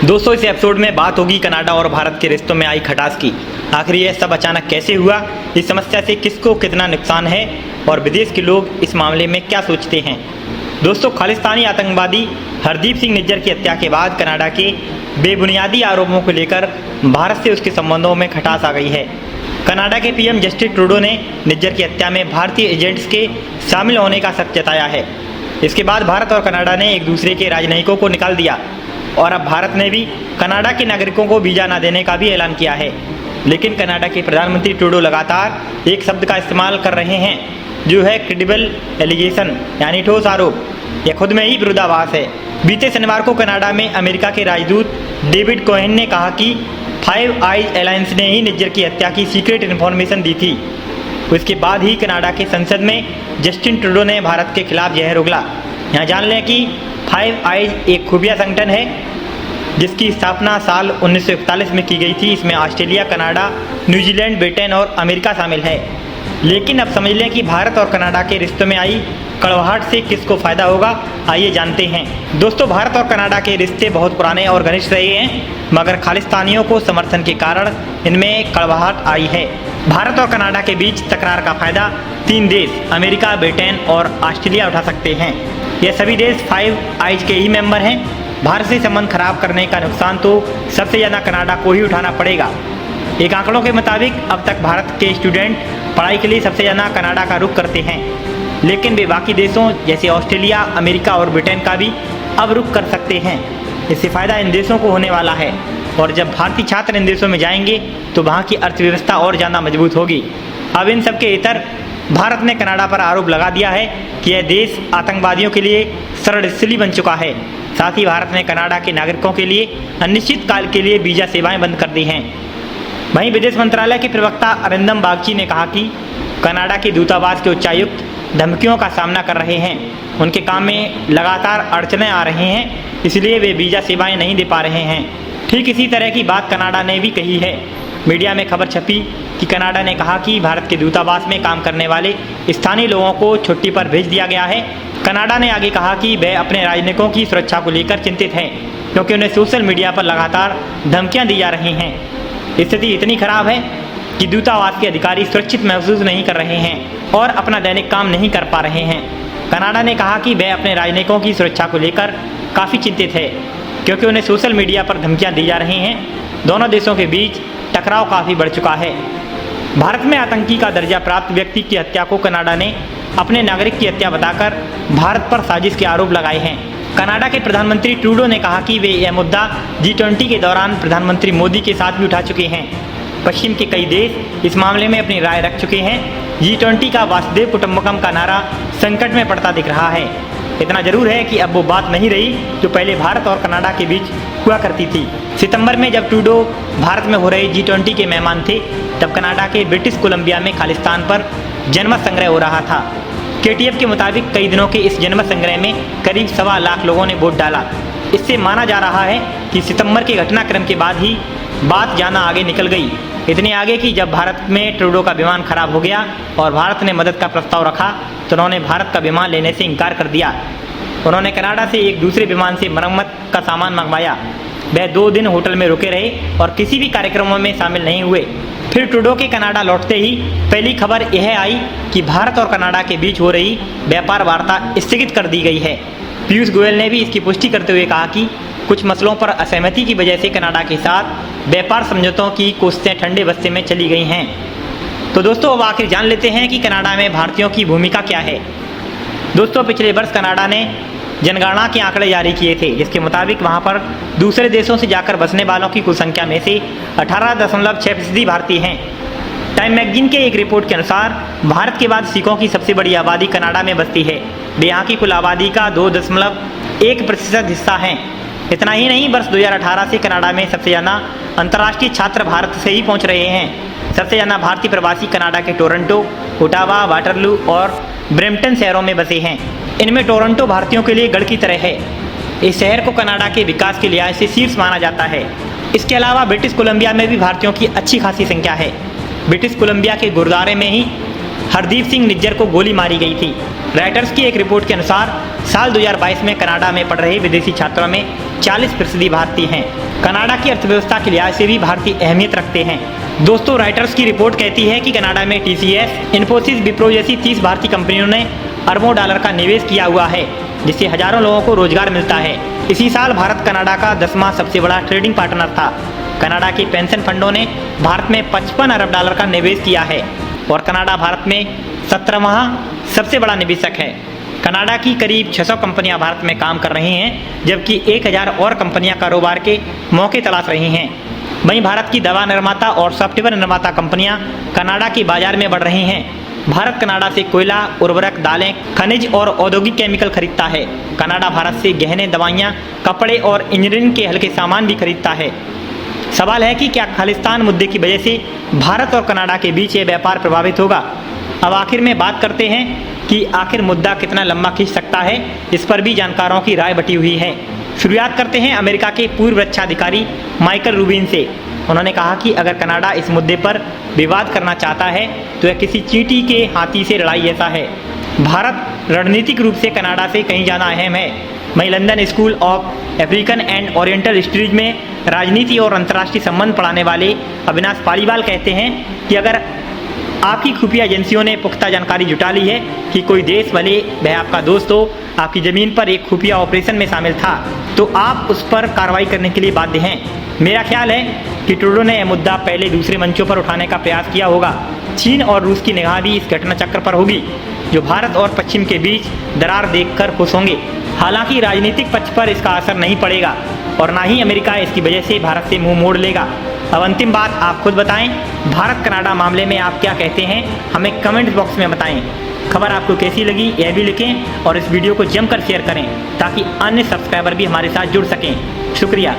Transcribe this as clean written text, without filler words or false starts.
दोस्तों, इस एपिसोड में बात होगी कनाडा और भारत के रिश्तों में आई खटास की। आखिर यह सब अचानक कैसे हुआ, इस समस्या से किसको कितना नुकसान है और विदेश के लोग इस मामले में क्या सोचते हैं। दोस्तों, खालिस्तानी आतंकवादी हरदीप सिंह निज्जर की हत्या के बाद कनाडा के बेबुनियादी आरोपों को लेकर भारत से उसके संबंधों में खटास आ गई है। कनाडा के पीएम जस्टिन ट्रूडो ने निज्जर की हत्या में भारतीय एजेंट्स के शामिल होने का शक जताया है। इसके बाद भारत और कनाडा ने एक दूसरे के राजनयिकों को निकाल दिया और अब भारत ने भी कनाडा के नागरिकों को वीज़ा न देने का भी ऐलान किया है। लेकिन कनाडा के प्रधानमंत्री ट्रूडो लगातार एक शब्द का इस्तेमाल कर रहे हैं, जो है क्रेडिबल एलिगेशन, यानी ठोस आरोप। यह खुद में ही विरोधाभास है। बीते शनिवार को कनाडा में अमेरिका के राजदूत डेविड कोहेन ने कहा कि फाइव आइज अलायंस ने ही निज्जर की हत्या की सीक्रेट इन्फॉर्मेशन दी थी। उसके बाद ही कनाडा के संसद में जस्टिन ट्रूडो ने भारत के खिलाफ जहर उगला। यहाँ जान लें कि फाइव आइज एक खुफिया संगठन है जिसकी स्थापना साल 1941 में की गई थी। इसमें ऑस्ट्रेलिया, कनाडा, न्यूजीलैंड, ब्रिटेन और अमेरिका शामिल है। लेकिन अब समझ लें कि भारत और कनाडा के रिश्तों में आई कड़वाहट से किसको फ़ायदा होगा, आइए जानते हैं। दोस्तों, भारत और कनाडा के रिश्ते बहुत पुराने और घनिष्ठ रहे हैं, मगर खालिस्तानियों को समर्थन के कारण इनमें कड़वाहट आई है। भारत और कनाडा के बीच तकरार का फ़ायदा तीन देश अमेरिका, ब्रिटेन और ऑस्ट्रेलिया उठा सकते हैं। ये सभी देश फाइव आइज के ही मेंबर हैं। भारत से संबंध खराब करने का नुकसान तो सबसे ज़्यादा कनाडा को ही उठाना पड़ेगा। एक आंकड़ों के मुताबिक अब तक भारत के स्टूडेंट पढ़ाई के लिए सबसे ज़्यादा कनाडा का रुख करते हैं, लेकिन वे बाकी देशों जैसे ऑस्ट्रेलिया, अमेरिका और ब्रिटेन का भी अब रुख कर सकते हैं। इससे फ़ायदा इन देशों को होने वाला है और जब भारतीय छात्र इन देशों में जाएंगे तो वहाँ की अर्थव्यवस्था और ज़्यादा मजबूत होगी। अब इन सब के इतर भारत ने कनाडा पर आरोप लगा दिया है कि यह देश आतंकवादियों के लिए शरणस्थली बन चुका है। साथ ही भारत ने कनाडा के नागरिकों के लिए अनिश्चित काल के लिए वीज़ा सेवाएं बंद कर दी हैं। वहीं विदेश मंत्रालय के प्रवक्ता अरिंदम बागची ने कहा कि कनाडा के दूतावास के उच्चायुक्त धमकियों का सामना कर रहे हैं। उनके काम में लगातार अड़चनें आ रही हैं, इसलिए वे वीज़ा सेवाएं नहीं दे पा रहे हैं। ठीक इसी तरह की बात कनाडा ने भी कही है। मीडिया में खबर छपी कि कनाडा ने कहा कि भारत के दूतावास में काम करने वाले स्थानीय लोगों को छुट्टी पर भेज दिया गया है। कनाडा ने आगे कहा कि वह अपने राजनयिकों की सुरक्षा को लेकर चिंतित हैं, क्योंकि उन्हें सोशल मीडिया पर लगातार धमकियां दी जा रही हैं। स्थिति इतनी खराब है कि दूतावास के अधिकारी सुरक्षित महसूस नहीं कर रहे हैं और अपना दैनिक काम नहीं कर पा रहे हैं। कनाडा ने कहा कि वह अपने राजनयिकों की सुरक्षा को लेकर काफ़ी चिंतित है, क्योंकि उन्हें सोशल मीडिया पर धमकियाँ दी जा रही हैं। दोनों देशों के बीच टकराव काफ़ी बढ़ चुका है। भारत में आतंकी का दर्जा प्राप्त व्यक्ति की हत्या को कनाडा ने अपने नागरिक की हत्या बताकर भारत पर साजिश के आरोप लगाए हैं। कनाडा के प्रधानमंत्री ट्रूडो ने कहा कि वे यह मुद्दा G20 के दौरान प्रधानमंत्री मोदी के साथ भी उठा चुके हैं। पश्चिम के कई देश इस मामले में अपनी राय रख चुके हैं। G20 का वासुदेव कुटुंबकम का नारा संकट में पड़ता दिख रहा है। इतना जरूर है कि अब वो बात नहीं रही जो पहले भारत और कनाडा के बीच हुआ करती थी। सितंबर में जब ट्रूडो भारत में हो रहे G20 के मेहमान थे, तब कनाडा के ब्रिटिश कोलंबिया में खालिस्तान पर जनमत संग्रह हो रहा था। KTF के मुताबिक कई दिनों के इस जनमत संग्रह में करीब 1.25 लाख लोगों ने वोट डाला। इससे माना जा रहा है कि सितंबर के घटनाक्रम के बाद ही बात जाना आगे निकल गई। इतने आगे कि जब भारत में ट्रूडो का विमान खराब हो गया और भारत ने मदद का प्रस्ताव रखा तो उन्होंने भारत का विमान लेने से इनकार कर दिया। उन्होंने कनाडा से एक दूसरे विमान से मरम्मत का सामान मंगवाया। वह 2 दिन होटल में रुके रहे और किसी भी कार्यक्रमों में शामिल नहीं हुए। फिर ट्रूडो के कनाडा लौटते ही पहली खबर यह आई कि भारत और कनाडा के बीच हो रही व्यापार वार्ता स्थगित कर दी गई है। पीयूष गोयल ने भी इसकी पुष्टि करते हुए कहा कि कुछ मसलों पर असहमति की वजह से कनाडा के साथ व्यापार समझौतों की कोशिशें ठंडे बस्ते में चली गई हैं। तो दोस्तों, अब आखिर जान लेते हैं कि कनाडा में भारतीयों की भूमिका क्या है। दोस्तों, पिछले वर्ष कनाडा ने जनगणना के आंकड़े जारी किए थे, जिसके मुताबिक वहां पर दूसरे देशों से जाकर बसने वालों की कुल संख्या में से 18.6% भारतीय हैं। टाइम मैगजीन के एक रिपोर्ट के अनुसार भारत के बाद सिखों की सबसे बड़ी आबादी कनाडा में बसती है। वे यहाँ की कुल आबादी का 2.1% हिस्सा हैं। इतना ही नहीं, वर्ष 2018 से कनाडा में सबसे ज़्यादा अंतर्राष्ट्रीय छात्र भारत से ही पहुँच रहे हैं। सबसे ज़्यादा भारतीय प्रवासी कनाडा के टोरंटो, ओटावा, वाटरलू और ब्रैम्पटन शहरों में बसे हैं। इनमें टोरंटो भारतीयों के लिए गढ़ की तरह है। इस शहर को कनाडा के विकास के लिहाज से शीर्ष माना जाता है। इसके अलावा ब्रिटिश कोलंबिया में भी भारतीयों की अच्छी खासी संख्या है। ब्रिटिश कोलंबिया के गुरुद्वारे में ही हरदीप सिंह निज्जर को गोली मारी गई थी। राइटर्स की एक रिपोर्ट के अनुसार साल 2022 में कनाडा में पढ़ रहे विदेशी छात्रों में 40% भारतीय हैं। कनाडा की अर्थव्यवस्था के लिहाज से भी भारतीय अहमियत रखते हैं। दोस्तों, रॉयटर्स की रिपोर्ट कहती है कि कनाडा में TCS, इन्फोसिस, विप्रो जैसी 30 भारतीय कंपनियों ने अरबों डॉलर का निवेश किया हुआ है, जिससे हजारों लोगों को रोजगार मिलता है। इसी साल भारत कनाडा का 10वां सबसे बड़ा ट्रेडिंग पार्टनर था। कनाडा के पेंशन फंडों ने भारत में 55 अरब डॉलर का निवेश किया है और कनाडा भारत में 17वां सबसे बड़ा निवेशक है। कनाडा की करीब 600 कंपनियां भारत में काम कर रही हैं, जबकि 1000 और कंपनियां कारोबार के मौके तलाश रही हैं। वहीं भारत की दवा निर्माता और सॉफ्टवेयर निर्माता कंपनियां कनाडा के बाजार में बढ़ रही हैं। भारत कनाडा से कोयला, उर्वरक, दालें, खनिज और औद्योगिक केमिकल खरीदता है। कनाडा भारत से गहने, दवाइयाँ, कपड़े और इंजीनियरिंग के हल्के सामान भी खरीदता है। सवाल है कि क्या खालिस्तान मुद्दे की वजह से भारत और कनाडा के बीच ये व्यापार प्रभावित होगा। अब आखिर में बात करते हैं कि आखिर मुद्दा कितना लंबा खींच सकता है। इस पर भी जानकारों की राय बटी हुई है। शुरुआत करते हैं अमेरिका के पूर्व रक्षा अधिकारी माइकल रूबिन से। उन्होंने कहा कि अगर कनाडा इस मुद्दे पर विवाद करना चाहता है तो यह किसी चींटी के हाथी से लड़ाई ऐसा है। भारत रणनीतिक रूप से कनाडा से कहीं ज़्यादा अहम है। वहीं London school of African and oriental studies में राजनीति और अंतर्राष्ट्रीय संबंध पढ़ाने वाले अविनाश पालीवाल कहते हैं कि अगर आपकी खुफिया एजेंसियों ने पुख्ता जानकारी जुटा ली है कि कोई देश, भले वह आपका दोस्त हो, आपकी ज़मीन पर एक खुफिया ऑपरेशन में शामिल था, तो आप उस पर कार्रवाई करने के लिए बाध्य हैं। मेरा ख्याल है कि ट्रूडो ने यह मुद्दा पहले दूसरे मंचों पर उठाने का प्रयास किया होगा। चीन और रूस की निगाह भी इस घटना चक्र पर होगी, जो भारत और पश्चिम के बीच दरार देखकर खुश होंगे। हालांकि राजनीतिक पक्ष पर इसका असर नहीं पड़ेगा और ना ही अमेरिका इसकी वजह से भारत से मुंह मोड़ लेगा। अब अंतिम बात आप खुद बताएं, भारत कनाडा मामले में आप क्या कहते हैं, हमें कमेंट बॉक्स में बताएं। खबर आपको कैसी लगी यह भी लिखें और इस वीडियो को जमकर शेयर करें ताकि अन्य सब्सक्राइबर भी हमारे साथ जुड़ सकें। शुक्रिया।